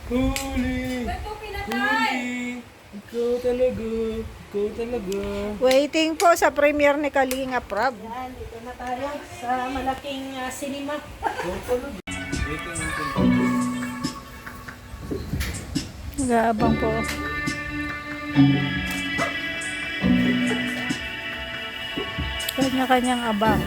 Huli! Ba't mo pinatay? Huli! Ikaw talaga! Ikaw talaga! Waiting po sa premiere ni Kalinga Prab. Yan, dito na tayo sa malaking cinema. Ikaw talaga! Waiting natin. Nag-aabang po. Kanya-kanyang abang.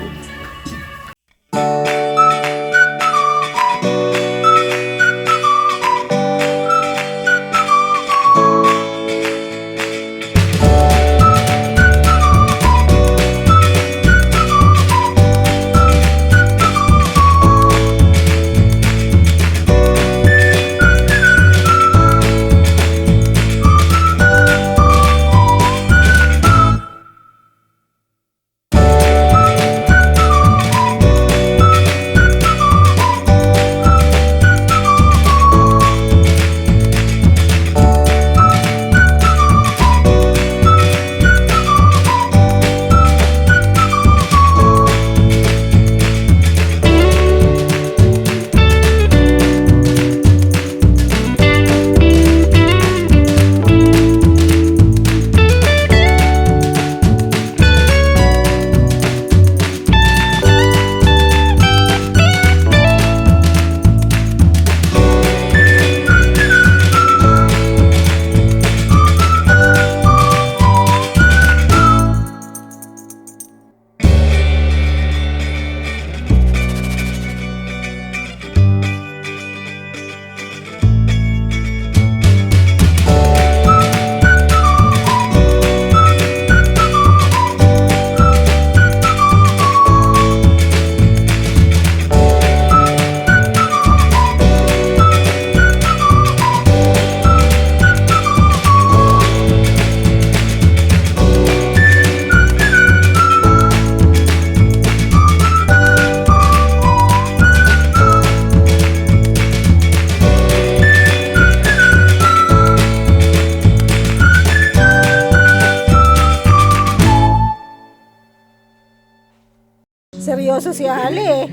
Seryoso si Ali eh.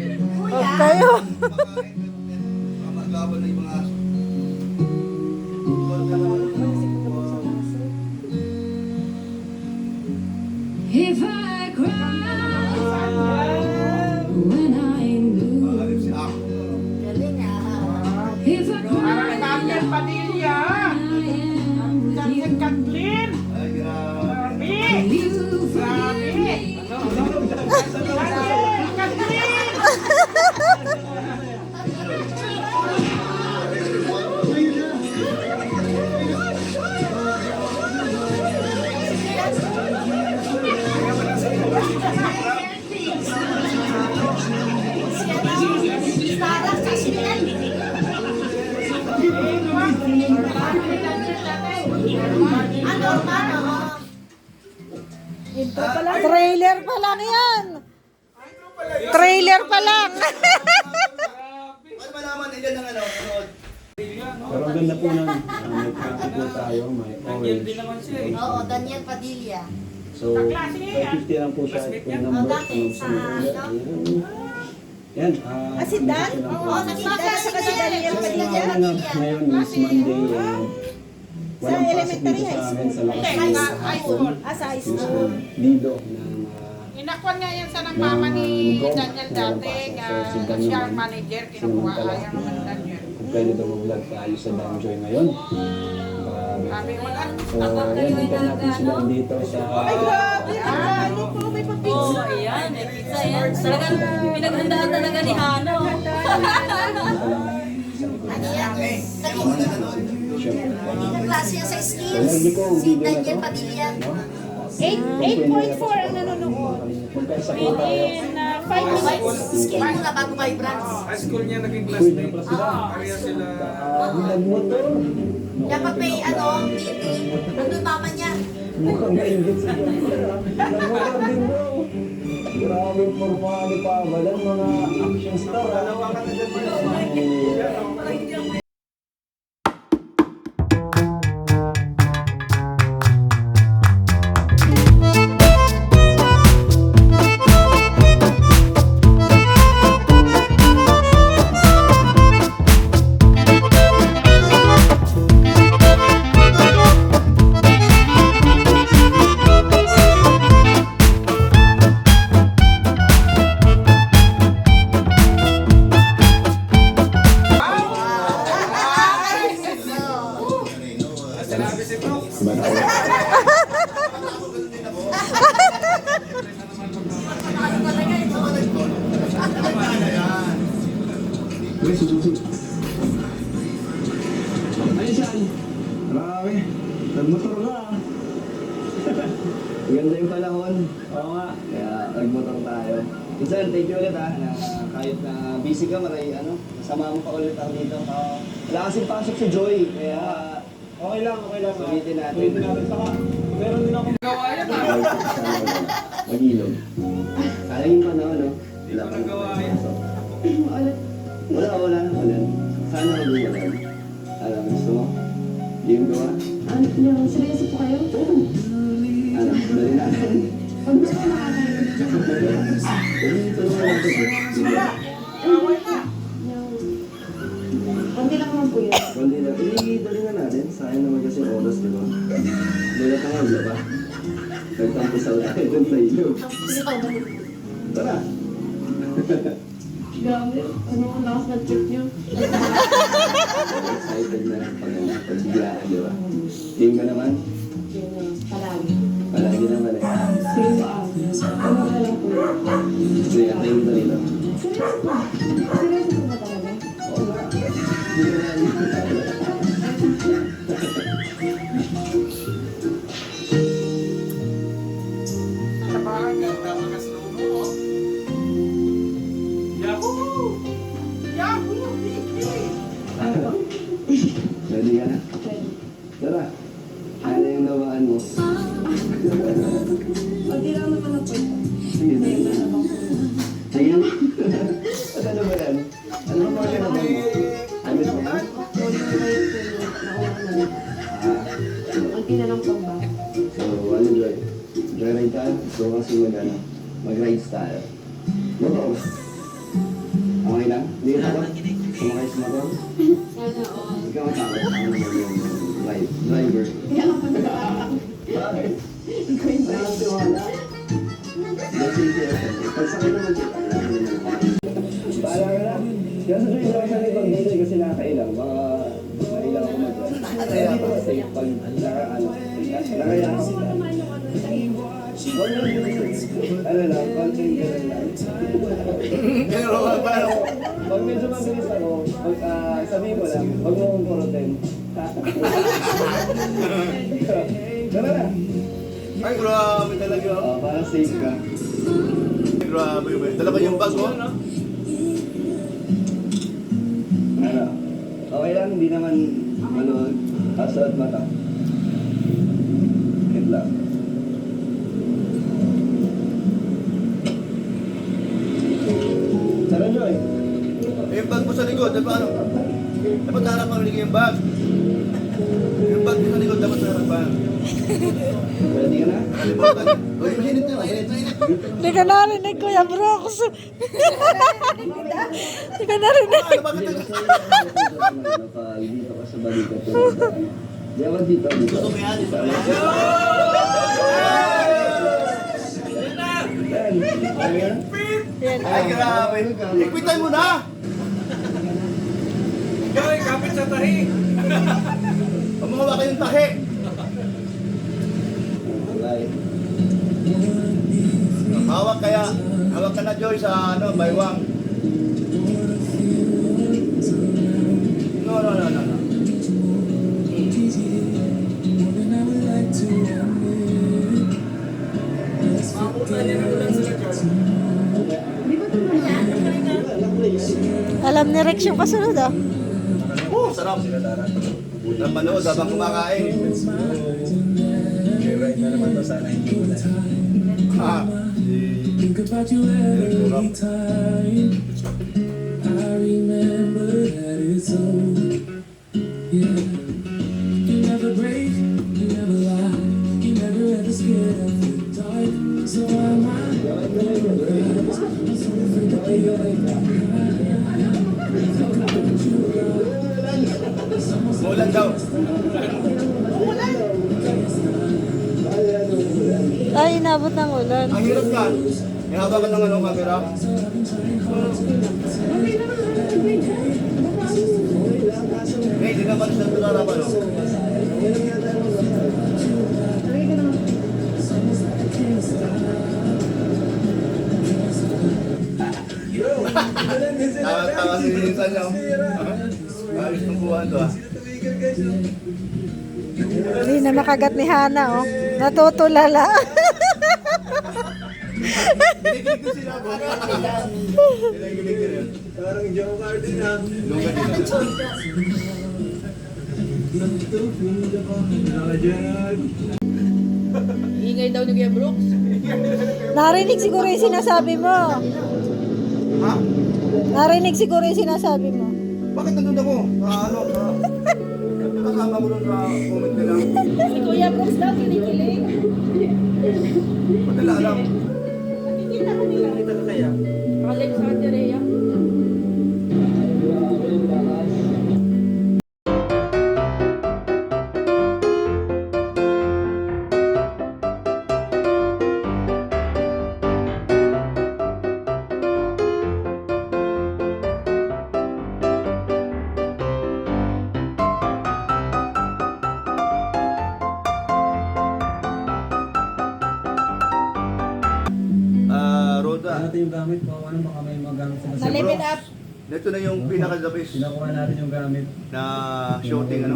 Huwag kayo. Maglaban na yung mga aso. If I cry when I'm blue, Magaling si Ako. if I cry Daniel Padilla, Daniel Kathleen, Ay, grabe. you from me. Daniel Kathleen. Trailer pa lang yan. Trailer pa lang. Paano malaman nila ng ano? Nanood? Pero ang ganda po ng nagkakita po tayo, may Nandiyan din orange. naman siya eh. Oo, Daniel Padilla. So, 550 lang po siya yung number. Yan. Si Dan? Oo, nagpasa sa kasi Daniel Padilla. Ngayon is Monday and walang pasok dito sa amin sa lakas ng hapon. Sa high Yung school. Lido ng Inakwan nga yan sa ng mama ni Daniel dati. Siya ang manager, kinukuha ayaw naman ni Daniel. kung pwede daw mag-vlog tayo sa Danjoy ngayon. Grabe. Sabi mo lang. So, yan, hintayin natin sila dito sa... Ay, grabe. Ano po, may papits. Oo, ayan. May pizza yan. Talagang pinaghandaan talaga ni Hano. Ano yan? Siyempre. Ang klase yan sa skills. Lagi ko, Si video na Daniel to. Padilla. 8.4 ang nanonood. Magkaisa po tayo. In 5 minutes. Skill muna bago vibrance. High school niya naging Uy, classmate. napala sila. Kaya sila... Nagmotor. Kaya pag may meeting, nandun mama niya. Mukhang naingit sa nagmotor din bro. Grabe yung forma ni Pavalan, mga action star. Dalawa ka na dyan. nagmotor tayo. Minsan, thank you ulit na kahit na busy ka, kasama mo pa ulit ako dito. Wala kasing pasok si Joy, kaya Okay lang. sulitin natin. Pwede natin. Saka, meron din ako gawa yan. Mag-ilog. Sayang yung panahon, no? Wala Ang gawa yan. Wala. Sana mag-iwalan. Alam, gusto mo? Di yung gawa? Seryoso po kayo? Ano, dali natin. Pag gusto ko makakain. Dali, tulungan natin. Konti lang naman po yun. Kundi na, dali na natin. Sayang naman kasi oras, di ba? Bulat na nga, di ba? Nagtampisaw tayo dun sa ilog. Tara! Grabe, ano ang lakas na trip niyo? Excited na pagbiglaan, di ba? Team ka naman? Palagi. Palagi naman eh. Sige po ako. Ano ka lang po yun? Sige, antayin kita rito. Seryoso po? Seryoso po ba talaga? Oo nga. Hindi ka na. Nabahan ka, mga slow mo. Yahoo! Yahoo! Ready ka na? Pwede. Tara. Ano yung gawaan mo? Konti lang naman na po ito. Sige, May sige. matabang po yun. Sige. At ano ba yan? Ano ba yan? Ano ba yan? Sorry mo kayo po yun. Nakuha na lang. Konti na lang po ba? So, ano Joy? Joyride tayo? Gusto ko kasi mag-rides tayo. Motor. Okay lang? Hindi ka takot? Sumakay sa motor? Sana all. Hindi ka matakot. Ano naman yung driver? Kaya ako nag-aaral. Bakit? Ikaw yung Wala kang tiwala. Kasi pagsakay naman siya. Bahala ka na. Kaya sa Joy, lang sa likod dito kasi nakailang. Baka mailang ako mag-drive. Kaya dito kasi pag nakaya ako. Huwag lang yun. Ano lang, konting gano'n lang. Pag medyo mabilis ako, sabihin mo lang, huwag mo kong purutin. Tara na. Ay, grabe talaga. Para safe ka. Grabe ba? Dala ba yung bag mo? Ano? Okay lang, hindi naman aso at mata. Hit lang. Tara, Joy. Yung bag mo sa likod, dapat ano? Dapat harap mo yung bag. Yung bag mo sa likod, dapat harap pa. Ready ka na? Kalimutan. Uy, mainit na, mainit. Hindi ka narinig, Kuya Brooks. Hindi ka narinig. Ano, bakit ito? Dito ka sa balikat. Di ako dito. Gusto mo yan? Gusto mo yan? Ay, grabe. Ikwitan mo na! Joy, kapit sa tahi. Ang mga waka yung tahi. Hawak ka na Joy sa baywang. No. Alam ni Rex yung kasunod, ah. Oh, sarap. Napanood habang kumakain. Right na naman to sana hindi mo na. Ah. Think about you every time. I remember that it's over. Yeah. You never break, you never lie, you never ever scared of the dark. So I'm Mulan daw. Ay, inabot ng ulan. Ang hirap ka. Ihabakan ng camera. Hey, di naman siya tularapan. Tawa si Ninsan niya. Ayos ng buwan to ah. Hindi na makagat ni Hana, oh. Natutulala. Kinikilig ko sila. Kinikilig ko rin. Parang joker din ah. Lugan din. Ingay daw ni Kuya Brooks. Narinig siguro yung sinasabi mo. Ha? Narinig siguro yung sinasabi mo. Bakit nandun ako? Kasama ko doon sa comment nila. Si Kuya Brooks daw kinikilig. Madala lang. Nakita ka kaya? Alex Santerea. Roda. Natin yung gamit ko, ano baka may magamit sa Na-live it up. Ito na yung pinaka-the best Pinakuha natin yung gamit. na shooting ano.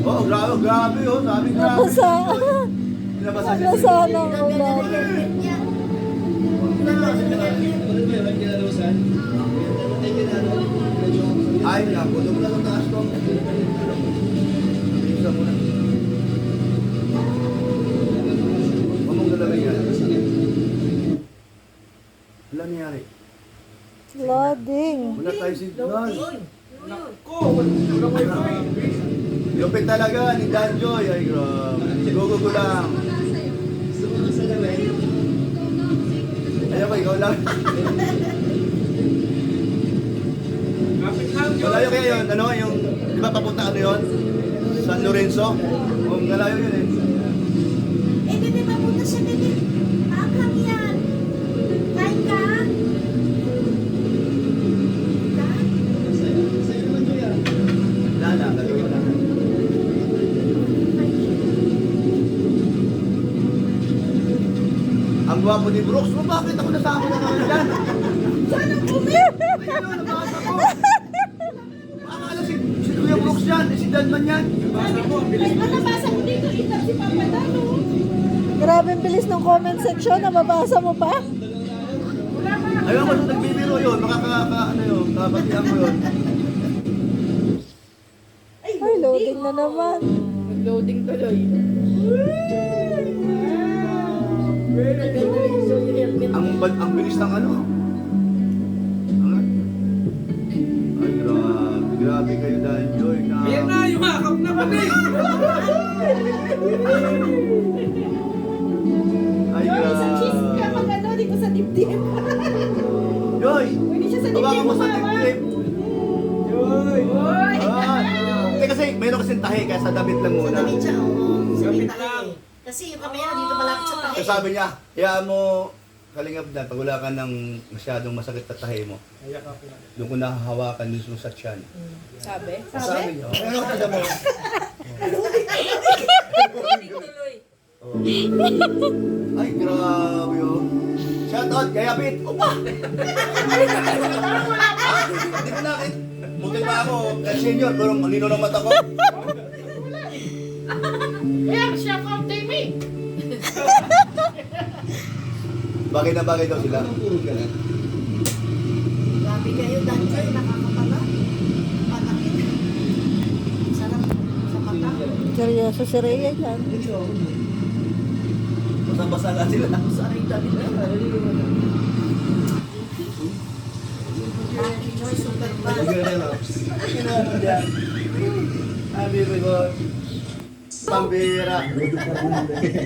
Oh, grabe oh. Sabi grabe. Nabasa. Nabasa Nabasa ng ulan. Ay, naku. Doon mo lang ang taas ko. Isa mo na. Huwag mong galawin yan. Wala nangyari. Loading. Wala tayo signal. Lupit talaga ni Dan Joy. Ay, grabe. Sigugo ko lang. Ayaw ko, ikaw lang. Malayo kaya yun, ano, yung, di ba papunta ano yun? San Lorenzo? Malayo yun eh. Eh, bebe, mapunta siya, bebe. Maakang yan. Kain ka? Wala na, gagawin na. Ang gwapo ni Brooks, bakit ako nasama na naman dyan? Sana bumili. Ayun, nabasa ko. Akala si Kuya Brooks yan, si Danman yan. Ay, nabasa ko dito. Ito si Papa Dano. Grabe ang bilis ng comment section. Nababasa mo pa? Ayaw ko nung nagbibiro yun, ano yun, kabatihan ko yun. Ay, loading na naman. Nag-loading tuloy. Ang bilis ng ano. Ay, grabe kayo dahil Joy. Ayan na, yung hakap na pati! Ay, Isang cheese ka grabe. mag-ano dito sa dibdib. Joy! Pwede siya sa Baba dibdib mo sa mama. dibdib. Oy! Hindi kasi mayroon kasing tahi kaya sa damit lang muna. Damit siya, oo. Sa tahi. Kasi yung kamera dito malapit sa tahi. So sabi niya, hayaan mo kalingap na pag wala ka ng masyadong masakit na tahi mo. Doon ko nahahawakan dun sa tiyan. Sabi? Sabi niya, ano ka mo? Tuloy. Ay, grabe oh. Shout out, kaya Pit. Opa! Hindi ko nakit. Buti pa ako, senior, pero malino ng mata ko. Here, siya from TV. Bagay na bagay daw sila. Grabe kayo, Danjoy, nakakapala. Patakit. Sarap sa mata. Seryoso si Rhea yan. Basa-basa nga sila. Sorry, dami na. Danjoy, super bad. Sabi ko, pambira.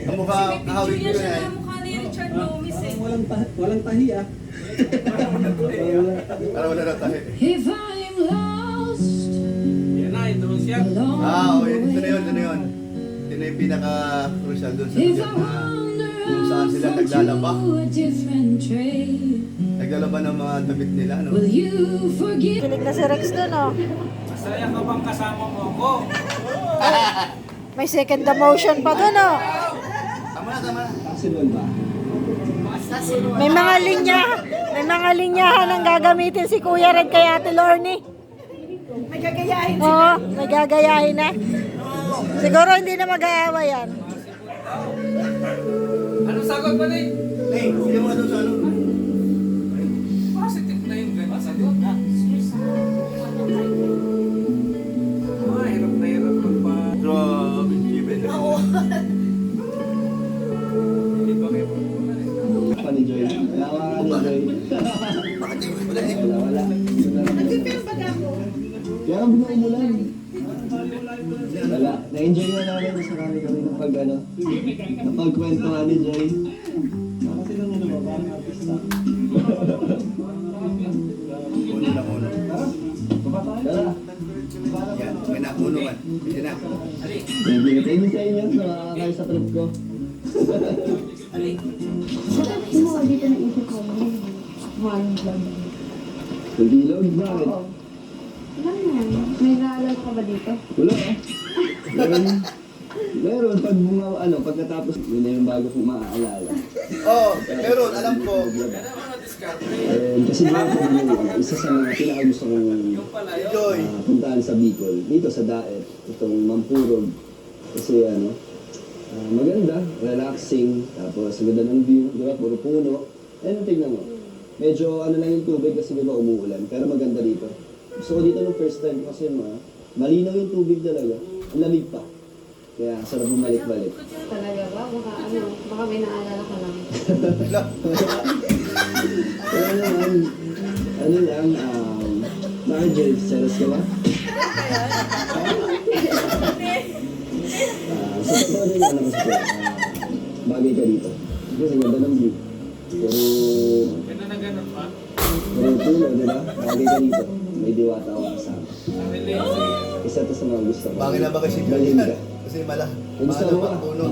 Ang mukha, kahawig ko yan. Mukha ni Richard Gomez eh. Walang tahi ah. Para wala na tayo. If I'm lost Yan na, ito siya. alone, Oo, ito na yun, ito na yun. Ito na yung pinaka-crucial dun sa if lugar I na wander kung saan sila naglalaba. to a different trail, Naglalaba ng mga damit nila, no? will you forgive? Kilig na si Rex dun, oh. Masaya ka bang kasama mo ako? May second demotion pa dun, oh. Tama na, tama na. May mga linyahan ang gagamitin si Kuya Red kay Ate Lorne. May gagayahin. Oo, may gagayahin na. Siguro hindi na mag-aawa yan. Anong sagot mo, Nick? Hey, bigyan mo nga doon sa ano. Positive na yung ganun sagot. Hirap na hirap magpa... Grabe, Jimmy. Hindi ba kayo magpunan eh? Pa ni Joy. Wala ka ni Joy. Bakit di mo wala eh? Wala. Nag-prepare ba ako? Kaya ang bigla umulan. Wala. Na-enjoy na namin sa kami ng pag ano. Napagkwento nga ni Joy. Kasi lang yun naman, parang artista. Uno lang uno. Tara. Yan, may nakuno man. Yan na. Thank you sa inyo sa kayo sa trip ko. Sino ka dito naisip ko? One vlog. Nagilog, bakit? Ilan yan? May naalala ka ba dito? Wala eh. Meron, pag mga ano, pagkatapos, yun na yung bago kong maaalala. Oo, meron, alam ko. Kasi dito yung isa sa mga pinakagusto kong Joy. puntahan sa Bicol. Dito sa Daet, itong Mampurog. Kasi ano, maganda, relaxing, tapos maganda ng view, di ba, puro puno. Ayun, tignan mo. Medyo ano lang yung tubig kasi di ba umuulan, pero maganda dito. So dito nung first time kasi malinaw yung tubig talaga, ang lamig pa. Kaya sarap bumalik-balik. Talaga ba? Baka may naalala ka lang. Kaya naman, ano lang, bakit Jel, selos ka ba? Sa totoo din ano kasi bagay ka dito. Kasi ganda ng view. Ganda na ganun pa. Pero puno, di ba? Bagay ka dito. May diwata ako kasama. Isa to sa mga gusto ko. Bakit na ba kasi Galing ka. Kasi mahal Gusto na mo ba ba? puno.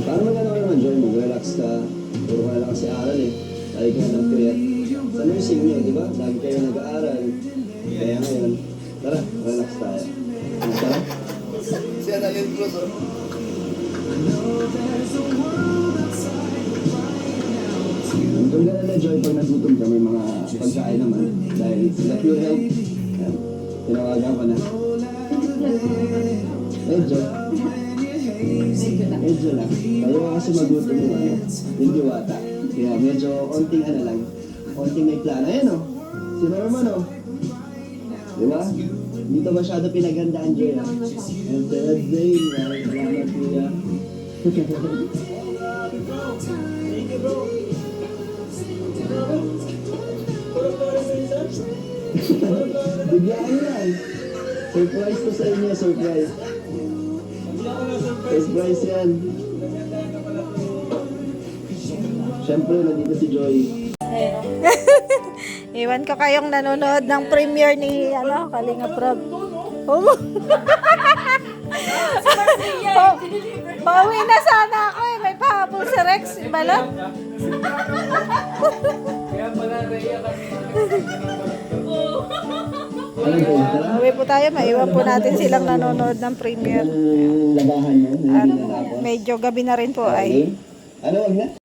Para magano ka naman, Joy, mag-relax ka. Puro ka lang kasi aral eh. Lagi ka ng create. Sa nursing nyo, di ba? Lagi kayo nag-aaral. Kaya ngayon, tara, relax tayo. Tara. Siya na yun, Cruz. Ang ganda na Joy, pag nagutom ka, may mga pagkain naman. Dahil sila pure health. Yan. Tinawagan ko na. Medyo. Medyo lang. Tayo kasi magutom yung ano, yung diwata. Kaya medyo onting ano lang. Onting may plano. Ayan o. Si Norman o. Di ba? Dito masyado pinagandaan Joy ha. And Thursday, salamat kuya. Bigyan lang. Surprise to sa inyo, surprise. Surprise yan. Siyempre, nandito si Joy. Iwan ko kayong nanonood ng premiere ni Kalinga Prab. Oh. Pauwi na sana ako eh. May pahabol si Rex. Balot. Kaya pala Rhea kami. Ano ba yun? Tara? Pauwi po tayo. Maiwan po natin silang nanonood ng premiere. Ano yung labahan mo? Hindi na tapos. Medyo gabi na rin po ay. Ano, wag na?